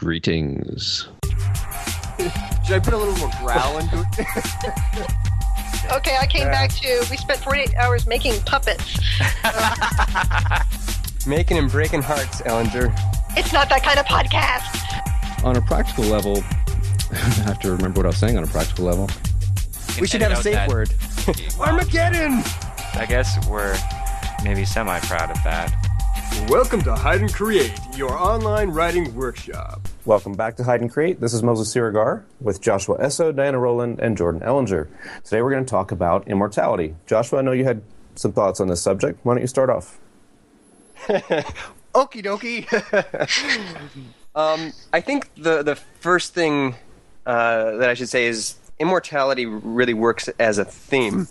Greetings. Should I put a little more growl into it? Okay, I came back to, we spent 48 hours making puppets. Making and breaking hearts, Ellinger. It's not that kind of podcast. On a practical level, I have to remember what I was saying on a practical level. We should have a safe word. Armageddon! I guess we're maybe semi-proud of that. Welcome to Hide and Create, your online writing workshop. Welcome back to Hide and Create. This is Moses Siregar with Joshua Essoe, Diana Rowland, and Jordan Ellinger. Today we're going to talk about immortality. Joshua, I know you had some thoughts on this subject. Why don't you start off? Okie dokie. I think the first thing that I should say is immortality really works as a theme.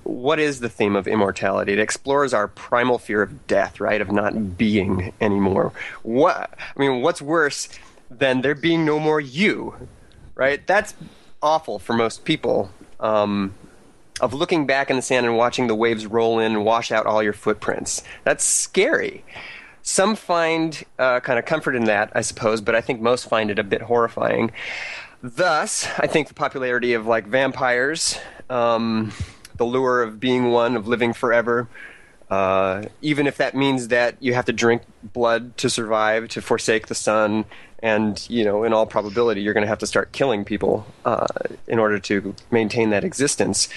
What is the theme of immortality? It explores our primal fear of death, right? Of not being anymore. What's worse than there being no more you, right? That's awful for most people. Of looking back in the sand and watching the waves roll in and wash out all your footprints. That's scary. Some find kind of comfort in that, I suppose, but I think most find it a bit horrifying. Thus, I think the popularity of like vampires, the lure of being one, of living forever, even if that means that you have to drink blood to survive, to forsake the sun, and, you know, in all probability, you're going to have to start killing people in order to maintain that existence.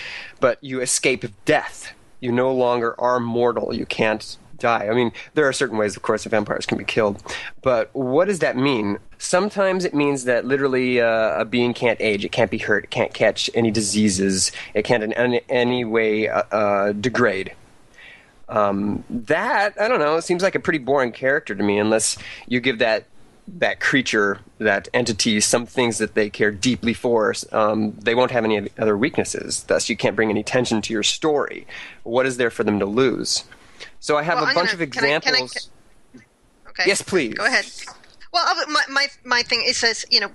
But you escape death. You no longer are mortal. You can't die. I mean, there are certain ways, of course, that vampires can be killed. But what does that mean? Sometimes it means that literally a being can't age. It can't be hurt. It can't catch any diseases. It can't in any way degrade. That, I don't know, seems like a pretty boring character to me unless you give that creature, that entity, some things that they care deeply for. They won't have any other weaknesses. Thus, you can't bring any tension to your story. What is there for them to lose? So I have a bunch of examples. Okay. Yes, please. Go ahead. Well, my thing, it says, you know,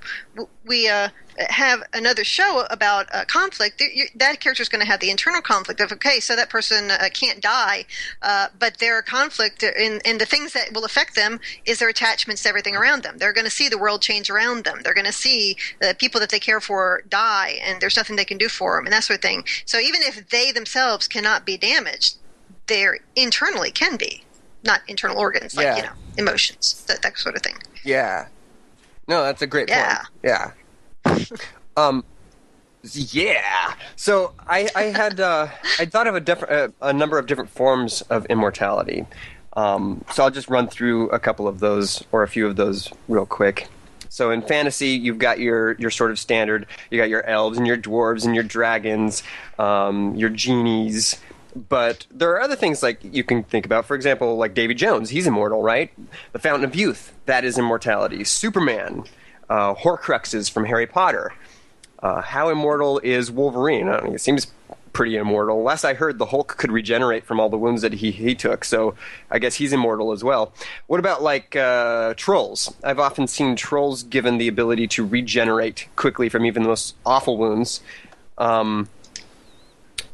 we have another show about conflict. That character is going to have the internal conflict of, okay, so that person can't die, but their conflict and the things that will affect them is their attachments to everything around them. They're going to see the world change around them. They're going to see the people that they care for die, and there's nothing they can do for them, and that sort of thing. So even if they themselves cannot be damaged, they internally can be. Not internal organs, like, you know, emotions, that sort of thing. Yeah. No, that's a great point. Yeah. Yeah. So I thought of a number of different forms of immortality. So I'll just run through a couple of those, or a few of those, real quick. So in fantasy, you've got your sort of standard. You got your elves and your dwarves and your dragons, your genies. But there are other things like you can think about. For example, like Davy Jones, he's immortal, right? The Fountain of Youth, that is immortality. Superman, Horcruxes from Harry Potter. How immortal is Wolverine? I don't know, he seems pretty immortal. Last I heard, the Hulk could regenerate from all the wounds that he took, so I guess he's immortal as well. What about, like, trolls? I've often seen trolls given the ability to regenerate quickly from even the most awful wounds.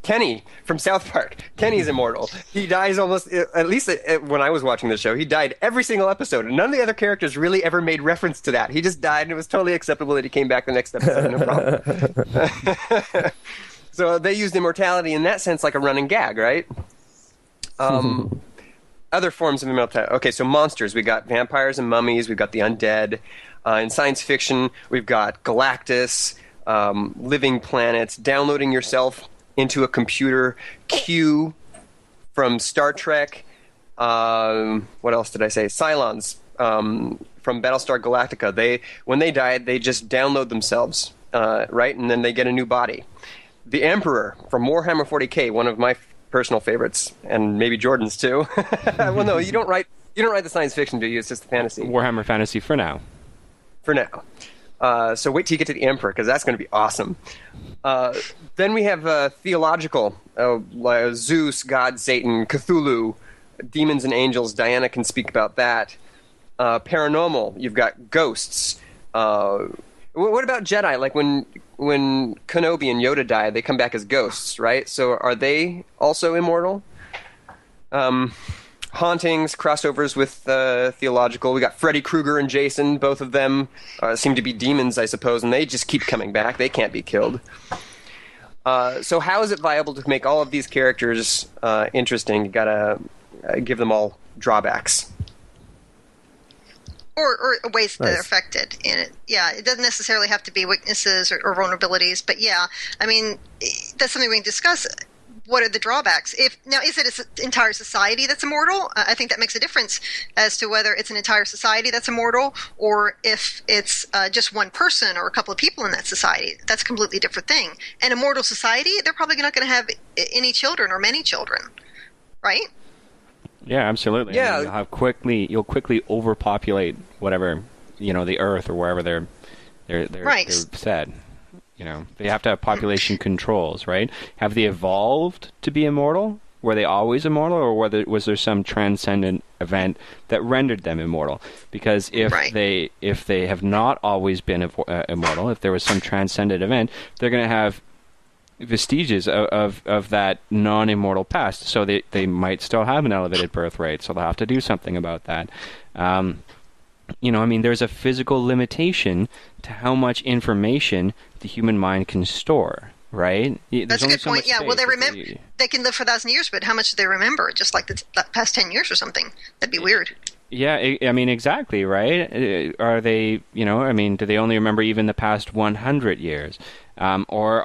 Kenny from South Park. Kenny's immortal. He dies almost, at least when I was watching the show, he died every single episode, and none of the other characters really ever made reference to that. He just died, and it was totally acceptable that he came back the next episode, no problem. So they used immortality in that sense like a running gag, right? Other forms of immortality. Okay, so monsters. We got vampires and mummies. We've got the undead. In science fiction, we've got Galactus, living planets, downloading yourself into a computer. Q from Star Trek. What else did I say? Cylons from Battlestar Galactica. When they died, they just download themselves, right? And then they get a new body. The Emperor from Warhammer 40K, one of my personal favorites, and maybe Jordan's too. Well, no, you don't write the science fiction, do you? It's just the fantasy. Warhammer Fantasy for now. For now. So wait till you get to the Emperor, because that's going to be awesome. Then we have theological, like Zeus, God, Satan, Cthulhu, demons and angels. Diana can speak about that. Paranormal, you've got ghosts. What about Jedi? Like when Kenobi and Yoda die, they come back as ghosts, right? So are they also immortal? hauntings, crossovers with theological. We got Freddy Krueger and Jason. Both of them seem to be demons, I suppose, and they just keep coming back. They can't be killed. So how is it viable to make all of these characters interesting? You gotta give them all drawbacks. Or ways that Nice. they're affected in it. Yeah, it doesn't necessarily have to be weaknesses or vulnerabilities, but yeah, I mean, that's something we can discuss. What are the drawbacks? Is it an entire society that's immortal? I think that makes a difference as to whether it's an entire society that's immortal or if it's just one person or a couple of people in that society. That's a completely different thing. An immortal society, they're probably not going to have any children or many children, right? Yeah, absolutely. Yeah. I mean, you'll quickly overpopulate whatever, the Earth or wherever they're Right. said. They have to have population controls, right? Have they evolved to be immortal? Were they always immortal, or was there some transcendent event that rendered them immortal? Because if Right. they have not always been immortal, if there was some transcendent event, they're going to have vestiges of that non-immortal past, so they might still have an elevated birth rate, so they'll have to do something about that. There's a physical limitation to how much information the human mind can store, right? That's a good point. Yeah, well, they can live for 1,000 years, but how much do they remember? Just like the past 10 years or something. That'd be weird. Yeah, exactly, right? Are they, do they only remember even the past 100 years? Or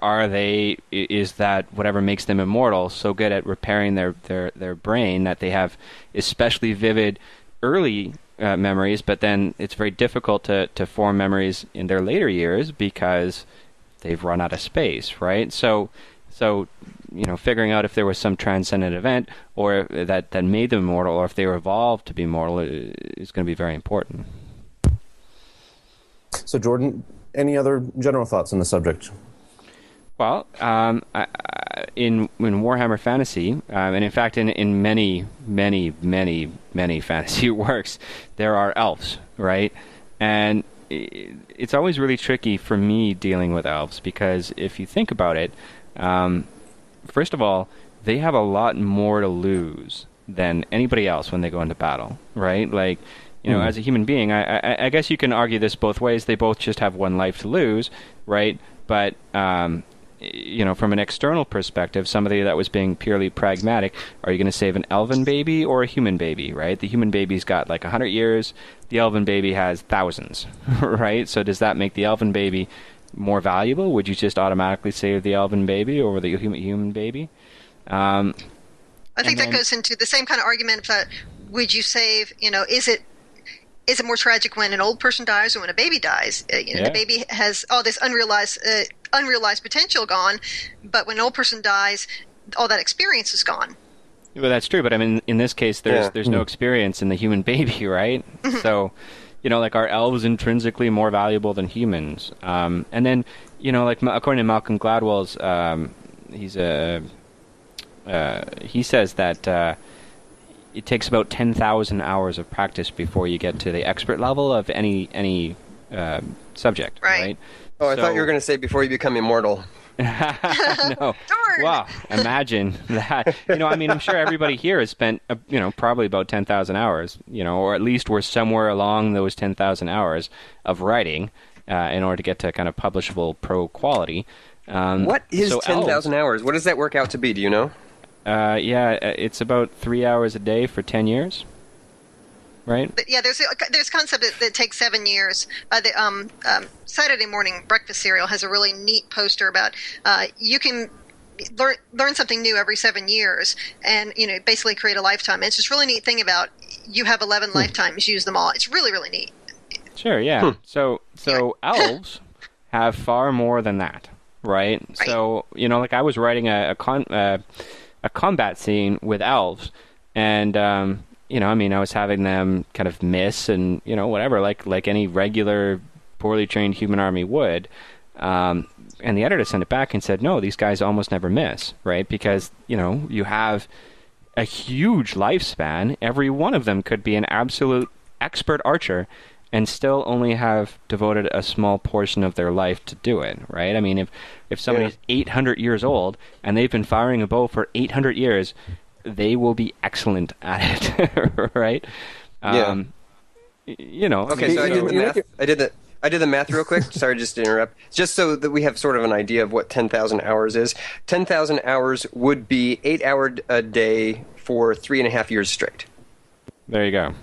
is that whatever makes them immortal so good at repairing their brain that they have especially vivid early memories, but then it's very difficult to form memories in their later years because they've run out of space, right? So figuring out if there was some transcendent event or that made them immortal, or if they were evolved to be immortal, is going to be very important. So, Jordan, any other general thoughts on the subject? Well, in Warhammer Fantasy, and in fact in many, many, many, many fantasy works, there are elves, right? And it's always really tricky for me dealing with elves, because if you think about it, first of all, they have a lot more to lose than anybody else when they go into battle, right? Like, as a human being, I guess you can argue this both ways. They both just have one life to lose, right? But from an external perspective, somebody that was being purely pragmatic, are you going to save an elven baby or a human baby, right? The human baby's got like 100 years. The elven baby has thousands, right? So does that make the elven baby more valuable? Would you just automatically save the elven baby over the human baby? I think that goes into the same kind of argument about would you save, is it more tragic when an old person dies or when a baby dies? The baby has all this unrealized potential gone, but when an old person dies, all that experience is gone. Well, that's true, but I mean, in this case, there's no experience in the human baby, right? So, like, are elves intrinsically more valuable than humans? And then, like, according to Malcolm Gladwell's, he says that it takes about 10,000 hours of practice before you get to the expert level of any subject, right? Oh, I thought you were going to say before you become immortal. No. Wow, imagine that. I'm sure everybody here has spent, probably about 10,000 hours, or at least we're somewhere along those 10,000 hours of writing in order to get to kind of publishable pro quality. What is 10,000 hours? What does that work out to be? Do you know? It's about 3 hours a day for 10 years. Right? But yeah, there's a concept that takes 7 years. The Saturday morning breakfast cereal has a really neat poster about you can learn something new every 7 years, and basically create a lifetime. And it's just a really neat thing about you have 11 lifetimes, use them all. It's really, really neat. Sure, yeah. So elves have far more than that, right? So like I was writing a combat scene with elves, and I was having them kind of miss and, whatever, like any regular poorly trained human army would. And the editor sent it back and said, no, these guys almost never miss, right? Because, you have a huge lifespan. Every one of them could be an absolute expert archer and still only have devoted a small portion of their life to do it, right? I mean, if somebody's 800 years old and they've been firing a bow for 800 years, they will be excellent at it, right? Yeah. You know. Okay, so I did the math real quick. Sorry, just to interrupt. Just so that we have sort of an idea of what 10,000 hours is. 10,000 hours would be 8 hours a day for 3.5 years straight. There you go.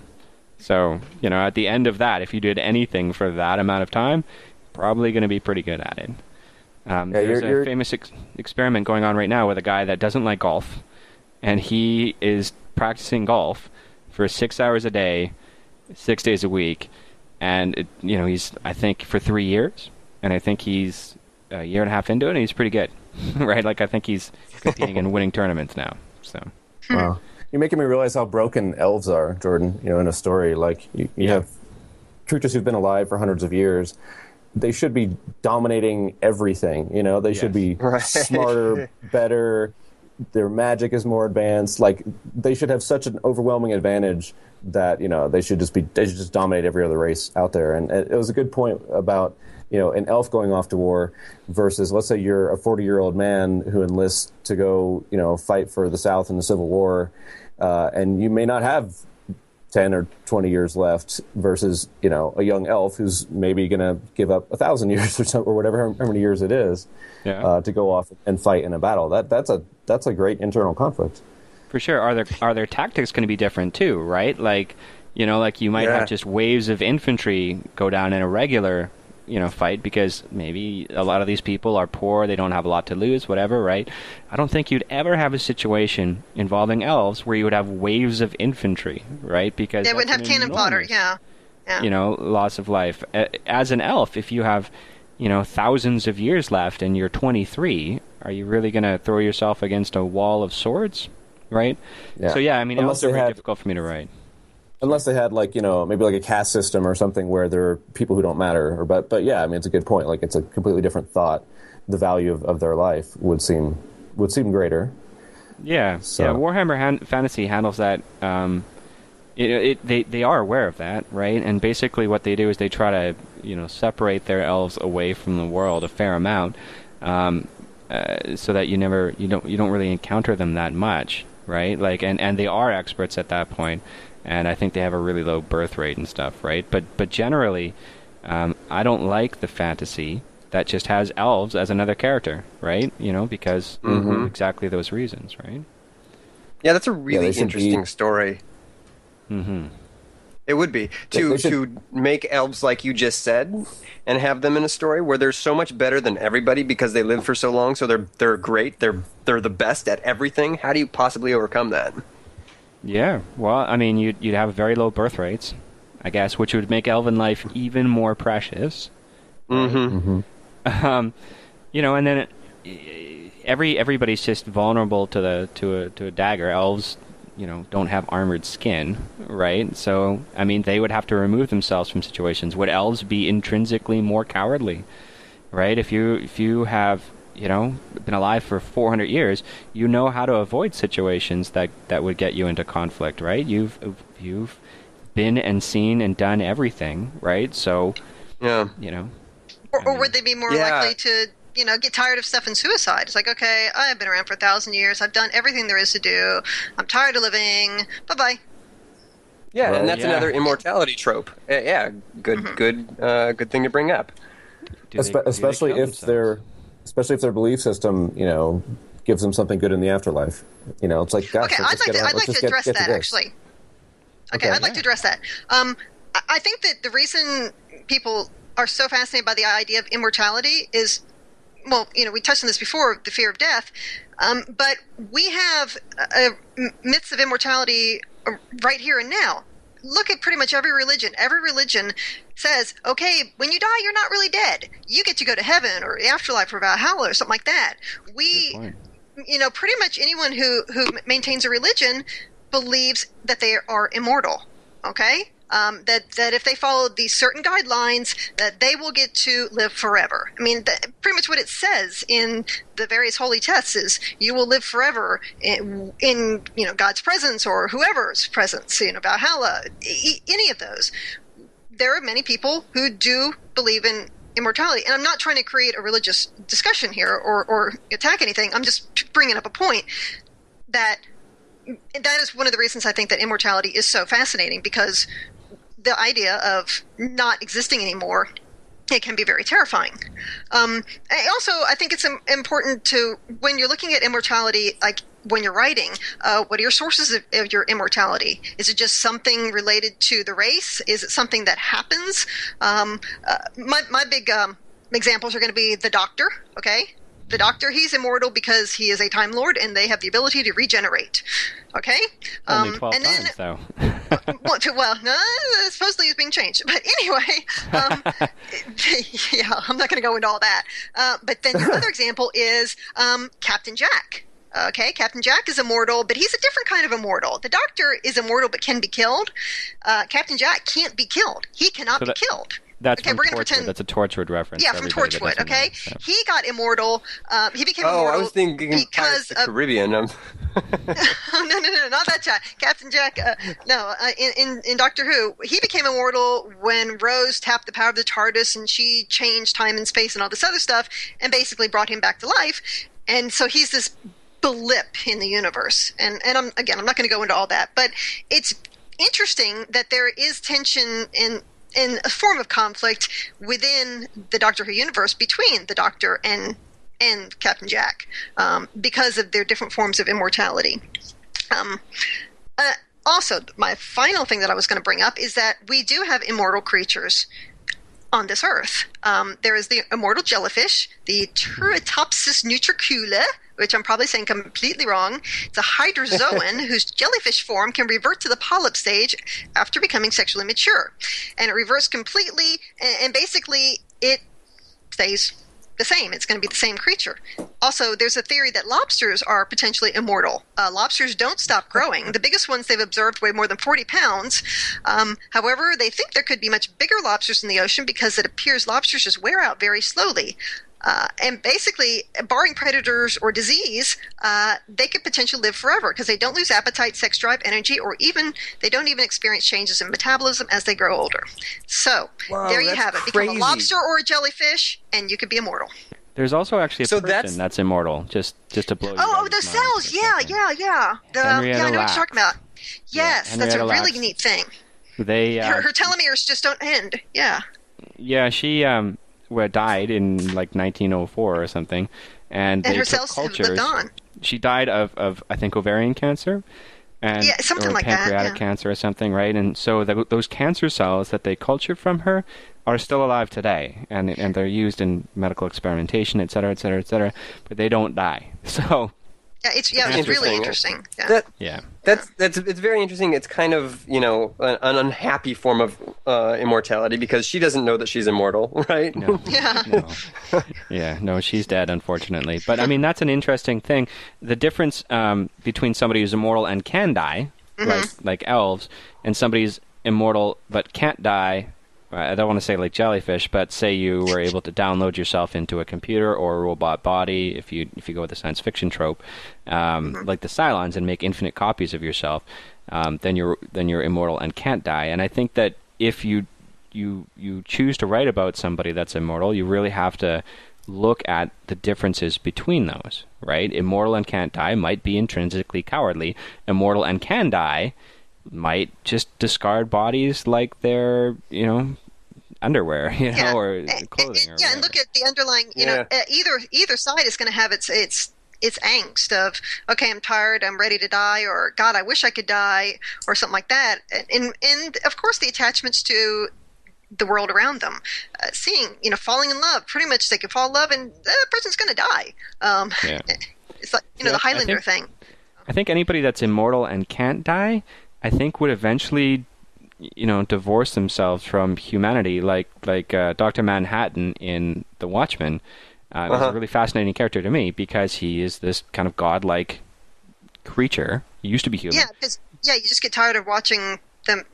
So, at the end of that, if you did anything for that amount of time, probably going to be pretty good at it. There's a famous experiment going on right now with a guy that doesn't like golf, and he is practicing golf for 6 hours a day, 6 days a week, and he's, I think, for 3 years, and I think he's a year and a half into it, and he's pretty good, right? Like, I think he's competing and winning tournaments now. So, wow, you're making me realize how broken elves are, Jordan. In a story like you have creatures who've been alive for hundreds of years. They should be dominating everything. They should be smarter, better. Their magic is more advanced. Like, they should have such an overwhelming advantage that they should just dominate every other race out there. And it was a good point about an elf going off to war versus, let's say you're a 40-year-old man who enlists to go fight for the South in the Civil War, and you may not have 10 or 20 years left versus a young elf who's maybe going to give up 1,000 years or whatever, how many years it is, to go off and fight in a battle. That's a great internal conflict. For sure. Are their tactics going to be different too, right? Like, like you might have just waves of infantry go down in a regular fight because maybe a lot of these people are poor, they don't have a lot to lose, whatever, right? I don't think you'd ever have a situation involving elves where you would have waves of infantry, right? Because they wouldn't have cannon fodder, loss of life. As an elf, if you have, thousands of years left and you're 23, are you really going to throw yourself against a wall of swords, right? Yeah. So elves are very difficult for me to write. Unless they had maybe like a caste system or something where there are people who don't matter. But yeah, it's a good point. Like, it's a completely different thought. The value of their life would seem greater. Yeah. So. Yeah. Warhammer Fantasy handles that. They are aware of that, right? And basically, what they do is they try to separate their elves away from the world a fair amount, so that you don't really encounter them that much, right? Like, and they are experts at that point. And I think they have a really low birth rate and stuff, right? But generally, I don't like the fantasy that just has elves as another character, right? Because of exactly those reasons, right? Yeah, that's a really interesting story. Mm-hmm. It would be to make elves like you just said, and have them in a story where they're so much better than everybody because they live for so long, so they're great, they're the best at everything. How do you possibly overcome that? Yeah, well, you'd have very low birth rates, I guess, which would make elven life even more precious. Mm-hmm. And then everybody's just vulnerable to a dagger. Elves, don't have armored skin, right? So, they would have to remove themselves from situations. Would elves be intrinsically more cowardly, right? If you have been alive for 400 years, how to avoid situations that would get you into conflict, right? You've been and seen and done everything, right? So, Or would they be more likely to, get tired of stuff and suicide? It's like, okay, I've been around for 1,000 years. I've done everything there is to do. I'm tired of living. Bye-bye. Yeah, and that's another immortality trope. Good thing to bring up. Especially if their belief system, gives them something good in the afterlife. It's like, gosh, okay, I'd like to address that, actually. Okay, I'd like to address that. I think that the reason people are so fascinated by the idea of immortality is, well, we touched on this before, the fear of death, but we have myths of immortality right here and now. Look at pretty much every religion. Every religion says, okay, when you die, you're not really dead. You get to go to heaven or the afterlife or Valhalla or something like that. Pretty much anyone who maintains a religion believes that they are immortal, okay? That if they follow these certain guidelines, that they will get to live forever. Pretty much what it says in the various holy texts is you will live forever in God's presence or whoever's presence, Valhalla, any of those. There are many people who do believe in immortality, and I'm not trying to create a religious discussion here or attack anything. I'm just bringing up a point that that is one of the reasons I think that immortality is so fascinating, because the idea of not existing anymore, it can be very terrifying. I think it's important to, when you're looking at immortality, like when you're writing, what are your sources of your immortality? Is it just something related to the race? Is it something that happens? My big examples are going to be the Doctor, okay? The Doctor, he's immortal because he is a Time Lord, and they have the ability to regenerate. Okay? Only 12 times, though. well, no, supposedly it's being changed. But anyway, yeah, I'm not going to go into all that. But then your other example is Captain Jack. Okay, Captain Jack is immortal, but he's a different kind of immortal. The Doctor is immortal but can be killed. Captain Jack can't be killed. He cannot be killed. That's okay, from Torchwood. That's a Torchwood reference. Yeah, from Torchwood, okay? Know, so. He got immortal. He became immortal. I was thinking because of the Caribbean. no, not that Jack. Captain Jack, in Doctor Who, he became immortal when Rose tapped the power of the TARDIS and she changed time and space and all this other stuff and basically brought him back to life. And so he's this blip in the universe. And I'm not going to go into all that, but it's interesting that there is tension in a form of conflict within the Doctor Who universe between the Doctor and Captain Jack because of their different forms of immortality. Also, my final thing that I was going to bring up is that we do have immortal creatures on this Earth. There is the immortal jellyfish, the Turritopsis nutricula, which I'm probably saying completely wrong. It's a hydrozoan whose jellyfish form can revert to the polyp stage after becoming sexually mature. And it reverts completely, and basically it stays the same. It's going to be the same creature. Also, there's a theory that lobsters are potentially immortal. Lobsters don't stop growing. The biggest ones they've observed weigh more than 40 pounds. However, they think there could be much bigger lobsters in the ocean because it appears lobsters just wear out very slowly. And basically, barring predators or disease, they could potentially live forever because they don't lose appetite, sex drive, energy, or even they don't even experience changes in metabolism as they grow older. So there you have it. Crazy. Become a lobster or a jellyfish, and you could be immortal. There's also actually a person that's immortal, just to blow you the cells, yeah. I know what you're talking about. Yes, that's a really neat thing. Her telomeres just don't end, yeah. Yeah, she died in like 1904 or something, and they her took cells cultures. Lived on. She died of I think ovarian cancer, and something like pancreatic cancer or something, right? And so those cancer cells that they cultured from her are still alive today, and they're used in medical experimentation, et cetera, et cetera, et cetera. But they don't die. So it's really interesting. It's very interesting. It's kind of an unhappy form of immortality because she doesn't know that she's immortal, right? No. No, she's dead, unfortunately. But I mean, that's an interesting thing. The difference between somebody who's immortal and can die, like elves, and somebody who's immortal but can't die. I don't want to say like jellyfish, but say you were able to download yourself into a computer or a robot body, if you go with the science fiction trope, like the Cylons, and make infinite copies of yourself, then you're immortal and can't die. And I think that if you choose to write about somebody that's immortal, you really have to look at the differences between those, right? Immortal and can't die might be intrinsically cowardly. Immortal and can die might just discard bodies like they're, underwear, or clothing. And look at the underlying, either side is going to have its angst of, okay, I'm tired, I'm ready to die, or God, I wish I could die, or something like that. And of course the attachments to the world around them, falling in love, pretty much they can fall in love and the person's going to die. It's like, the Highlander thing. I think anybody that's immortal and can't die, I think would eventually, divorce themselves from humanity, like Dr. Manhattan in The Watchmen. Was a really fascinating character to me because he is this kind of godlike creature. He used to be human. Yeah, because you just get tired of watching them,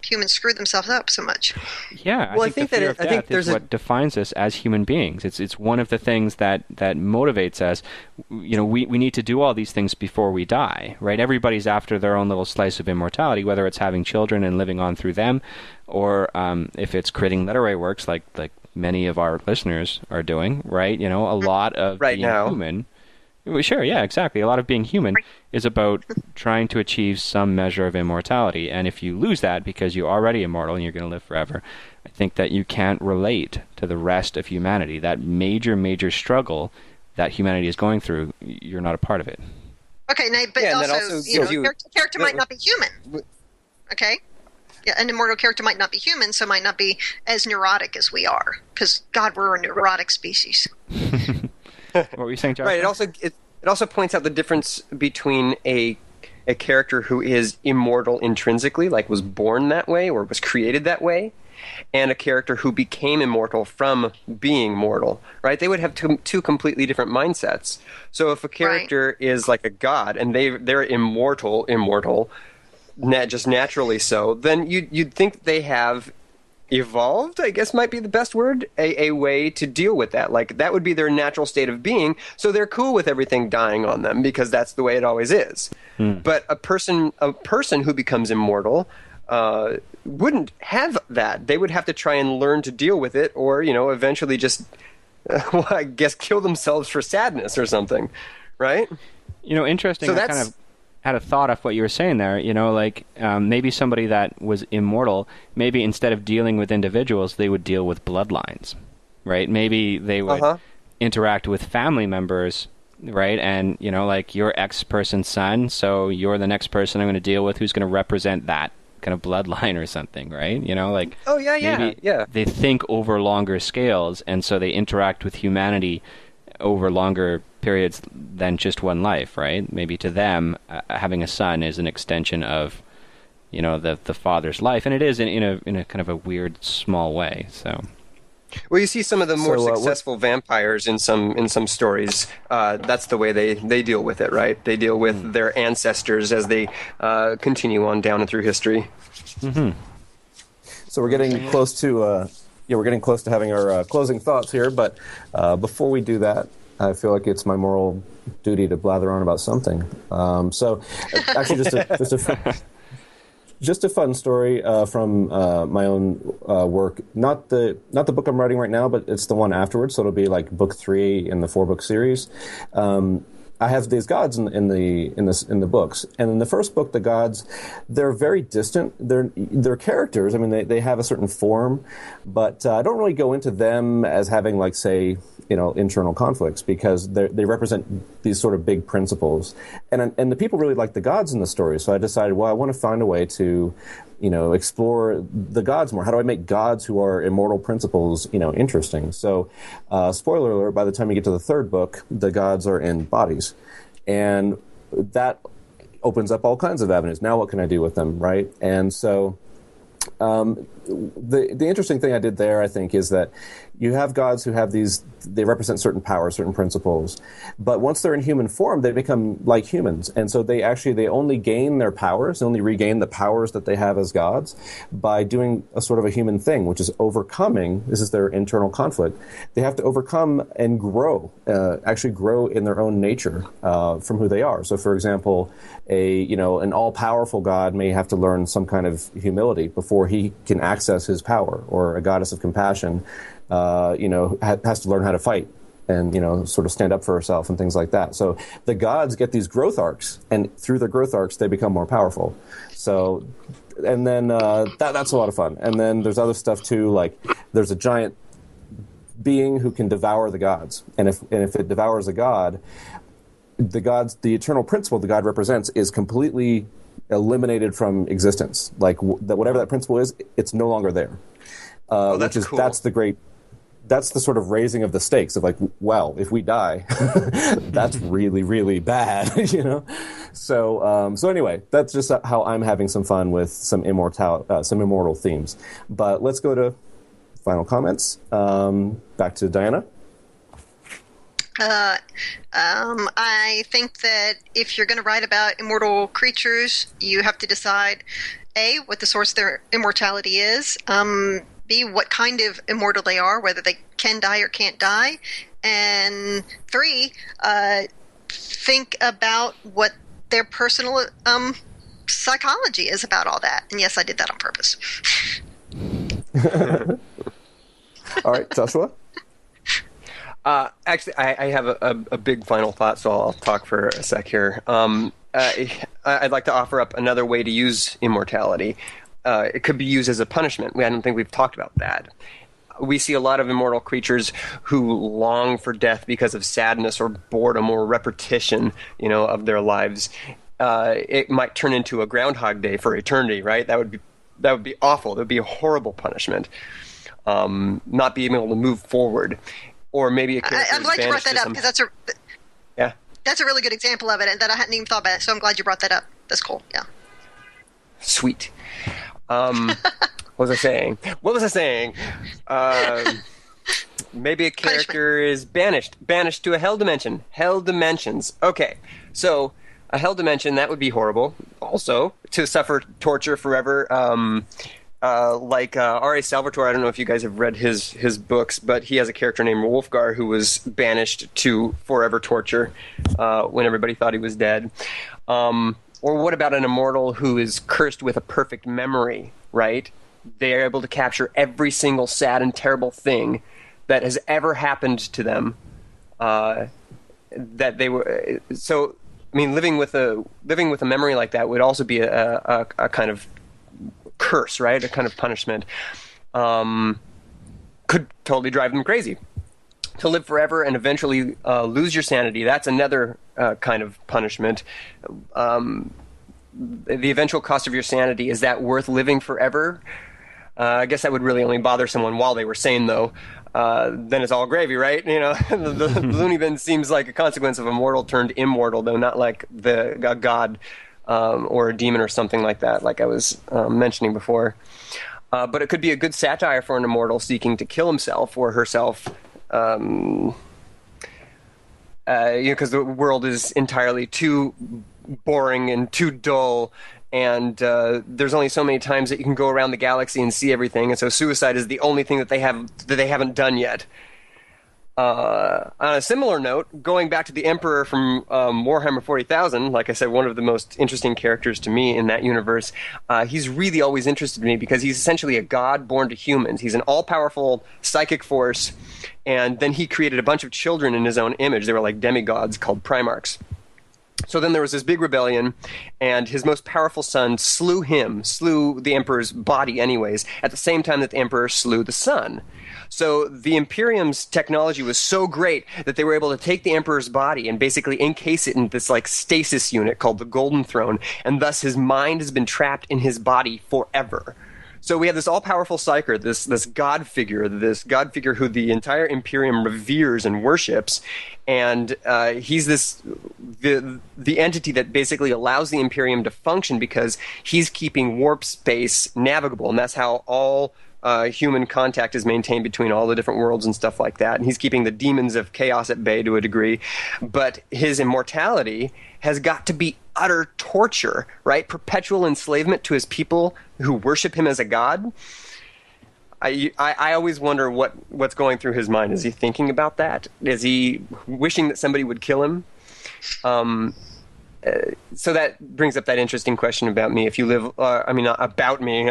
humans screw themselves up so much. Yeah, I think the fear of death is what defines us as human beings. It's one of the things that motivates us. We need to do all these things before we die, right? Everybody's after their own little slice of immortality, whether it's having children and living on through them, or if it's creating literary works like many of our listeners are doing, right? A lot of right being now. Human Well, sure, yeah, exactly. A lot of being human is about trying to achieve some measure of immortality. And if you lose that because you're already immortal and you're going to live forever, I think that you can't relate to the rest of humanity. That major, major struggle that humanity is going through, you're not a part of it. Okay, but also, character might not be human. Okay? Yeah, an immortal character might not be human, so might not be as neurotic as we are. Because, God, we're a neurotic species. What were you saying, Josh? Right. It also points out the difference between a character who is immortal intrinsically, like was born that way or was created that way, and a character who became immortal from being mortal. Right? They would have two completely different mindsets. So if a character is like a god and they're immortal, just naturally so, then you'd think they have evolved, I guess might be the best word, a way to deal with that. Like, that would be their natural state of being, so they're cool with everything dying on them because that's the way it always is. But a person who becomes immortal wouldn't have that. They would have to try and learn to deal with it, or eventually just I guess kill themselves for sadness or something, right? Interesting. So I kind of had a thought of what you were saying there, maybe somebody that was immortal, maybe instead of dealing with individuals, they would deal with bloodlines, right? Maybe they would interact with family members, right? And, like your ex-person's son, so you're the next person I'm going to deal with who's going to represent that kind of bloodline or something, right? Maybe they think over longer scales, and so they interact with humanity over longer periods than just one life, right? Maybe to them, having a son is an extension of, the father's life, and it is in a kind of a weird, small way. So, well, you see some of the more successful vampires in some stories. That's the way they deal with it, right? They deal with their ancestors as they continue on down and through history. Mm-hmm. So we're getting close to. We're getting close to having our closing thoughts here, but before we do that, I feel like it's my moral duty to blather on about something. So, actually, just a fun story from my own work. Not the book I'm writing right now, but it's the one afterwards. So it'll be like book 3 in the 4-book series. I have these gods in the books, and in the first book, the gods, they're very distant. They're characters. I mean, they have a certain form, but I don't really go into them as having, like, say, internal conflicts, because they represent these sort of big principles, and the people really like the gods in the story. So I decided, well, I want to find a way to explore the gods more. How do I make gods who are immortal principles, interesting? So, spoiler alert, by the time you get to the 3rd book, the gods are in bodies. And that opens up all kinds of avenues. Now what can I do with them, right? And so the interesting thing I did there, I think, is that you have gods who have they represent certain powers, certain principles, but once they're in human form, they become like humans. And so they only gain their powers, they only regain the powers that they have as gods by doing a sort of a human thing, which is overcoming, this is their internal conflict. They have to overcome and grow, actually grow in their own nature from who they are. So, for example, an all-powerful god may have to learn some kind of humility before he can access his power, or a goddess of compassion has to learn how to fight and, sort of stand up for herself and things like that. So the gods get these growth arcs, and through their growth arcs, they become more powerful. So, and then that's a lot of fun. And then there's other stuff too, like there's a giant being who can devour the gods. And if it devours a god, the eternal principle the god represents is completely eliminated from existence. Like whatever that principle is, it's no longer there. That's cool. That's the sort of raising of the stakes of, like, well, if we die, that's really, really bad, So anyway, that's just how I'm having some fun with some immortal themes. But let's go to final comments. Back to Diana. I think that if you're going to write about immortal creatures, you have to decide, A, what the source of their immortality is, B, what kind of immortal they are, whether they can die or can't die, and 3, think about what their personal psychology is about all that. And yes, I did that on purpose. All right, Joshua? Actually, I have a big final thought, so I'll talk for a sec here. I'd like to offer up another way to use immortality. It could be used as a punishment. I don't think we've talked about that. We see a lot of immortal creatures who long for death because of sadness or boredom or repetition, of their lives. It might turn into a Groundhog Day for eternity, right? That would be awful. That would be a horrible punishment. Not being able to move forward, or maybe a character. I'm glad you brought that up because that's a really good example of it, and that I hadn't even thought about it. So I'm glad you brought that up. That's cool. Yeah. Sweet. What was I saying? Maybe a character is banished to a hell dimension. Hell dimensions. Okay, so a hell dimension, that would be horrible. Also, to suffer torture forever. Like R.A. Salvatore, I don't know if you guys have read his books, but he has a character named Wolfgar who was banished to forever torture when everybody thought he was dead. Or what about an immortal who is cursed with a perfect memory, right? They are able to capture every single sad and terrible thing that has ever happened to them. That they were so. I mean, living with a memory like that would also be a kind of curse, right? A kind of punishment. Could totally drive them crazy. To live forever and eventually lose your sanity, that's another kind of punishment. The eventual cost of your sanity, is that worth living forever? I guess that would really only bother someone while they were sane, though. Then it's all gravy, right? The loony bin seems like a consequence of a mortal turned immortal, though not like a god or a demon or something like that, like I was mentioning before. But it could be a good satire for an immortal seeking to kill himself or herself, because the world is entirely too boring and too dull, and there's only so many times that you can go around the galaxy and see everything, and so suicide is the only thing that they haven't done yet. On a similar note, going back to the Emperor from Warhammer 40,000, like I said, one of the most interesting characters to me in that universe, he's really always interested me because he's essentially a god born to humans. He's an all-powerful psychic force, and then he created a bunch of children in his own image. They were like demigods called Primarchs. So then there was this big rebellion, and his most powerful son slew the Emperor's body anyways, at the same time that the Emperor slew the sun. So the Imperium's technology was so great that they were able to take the Emperor's body and basically encase it in this like stasis unit called the Golden Throne, and thus his mind has been trapped in his body forever. So we have this all-powerful psyker, this god figure who the entire Imperium reveres and worships, and he's the entity that basically allows the Imperium to function because he's keeping warp space navigable, and that's how all human contact is maintained between all the different worlds and stuff like that. And he's keeping the demons of chaos at bay to a degree, but his immortality has got to be utter torture, right? Perpetual enslavement to his people who worship him as a god. I always wonder what's going through his mind. Is he thinking about that? Is he wishing that somebody would kill him? So that brings up that interesting question about me. If you live, about me.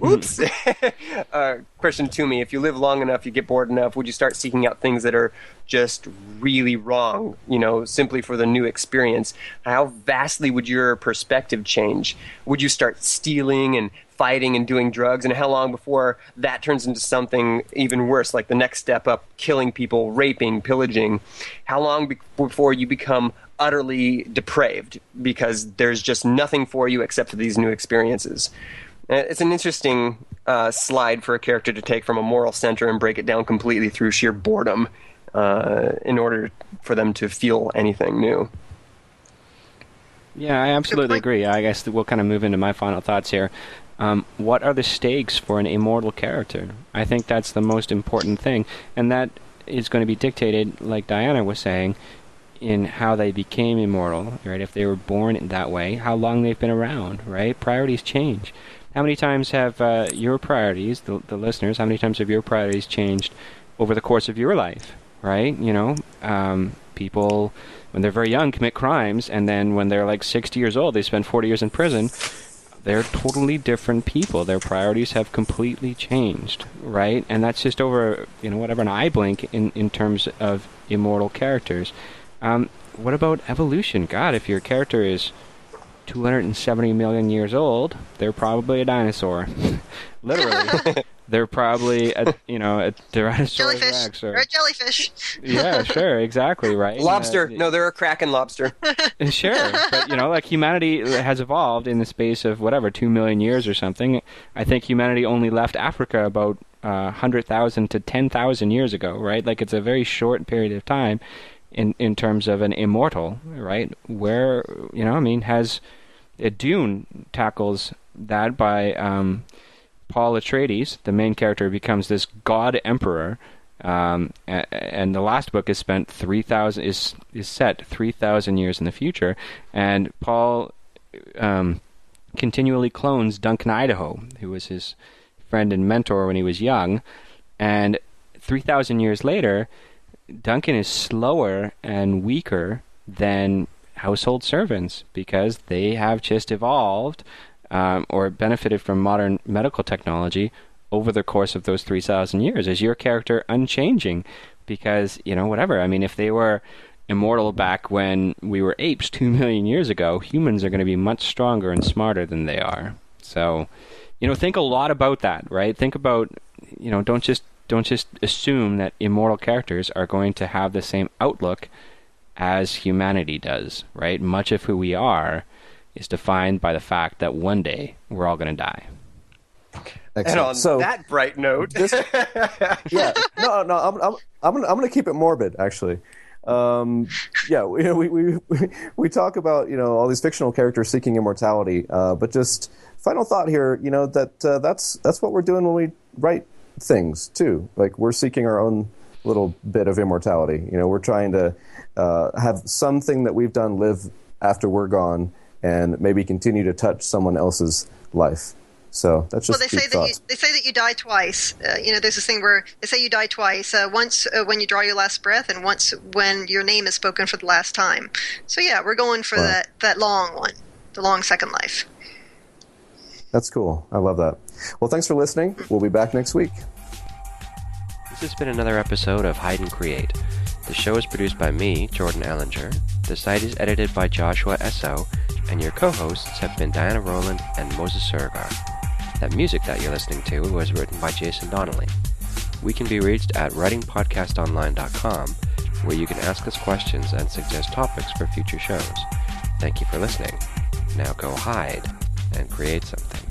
Oops. Question to me. If you live long enough, you get bored enough, would you start seeking out things that are just really wrong, simply for the new experience? How vastly would your perspective change? Would you start stealing and fighting and doing drugs? And how long before that turns into something even worse, like the next step up, killing people, raping, pillaging? How long before you become utterly depraved because there's just nothing for you except for these new experiences? It's an interesting slide for a character to take from a moral center and break it down completely through sheer boredom in order for them to feel anything new. Yeah, I absolutely agree. I guess we'll kind of move into my final thoughts here. What are the stakes for an immortal character? I think that's the most important thing, and that is going to be dictated, like Diana was saying, in how they became immortal, right? If they were born in that way, how long they've been around, right? Priorities change. How many times have your priorities, the listeners, how many times have your priorities changed over the course of your life, right? People, when they're very young, commit crimes, and then when they're like 60 years old, they spend 40 years in prison. they're totally different people. Their priorities have completely changed, right? And that's just over, whatever, an eye blink in terms of immortal characters. What about evolution? God, if your character is 270 million years old, they're probably a dinosaur. Literally. They're probably a Tyrannosaurus Jellyfish. Rex. Or a jellyfish. Yeah, sure, exactly, right. Lobster. No, they're a Kraken lobster. Sure, but like humanity has evolved in the space of 2 million years or something. I think humanity only left Africa about 100,000 to 10,000 years ago, right? Like it's a very short period of time in terms of an immortal, right? Where has Dune tackles that by Paul Atreides, the main character, becomes this god emperor. And the last book is set 3,000 years in the future, and Paul continually clones Duncan Idaho, who was his friend and mentor when he was young, and 3,000 years later, Duncan is slower and weaker than household servants because they have just evolved or benefited from modern medical technology over the course of those 3,000 years. Is your character unchanging? Because, I mean, if they were immortal back when we were apes 2 million years ago, humans are going to be much stronger and smarter than they are. So, think a lot about that, right? Think about, don't just assume that immortal characters are going to have the same outlook as humanity does, right? Much of who we are is defined by the fact that one day we're all going to die. Excellent. And on that bright note, I'm going to keep it morbid, actually. We talk about all these fictional characters seeking immortality, but just final thought here, that's what we're doing when we write things too. Like we're seeking our own little bit of immortality. We're trying to have something that we've done live after we're gone, and maybe continue to touch someone else's life. So that's just they say that you die twice. There's this thing where they say you die twice. Once when you draw your last breath, and once when your name is spoken for the last time. So yeah, we're going for that long one, the long second life. That's cool. I love that. Well, thanks for listening. We'll be back next week. This has been another episode of Hide and Create. The show is produced by me, Jordan Ellinger. The site is edited by Joshua Essoe, and your co-hosts have been Diana Rowland and Moses Siregar. That music that you're listening to was written by Jason Donnelly. We can be reached at writingpodcastonline.com, where you can ask us questions and suggest topics for future shows. Thank you for listening. Now go hide and create something.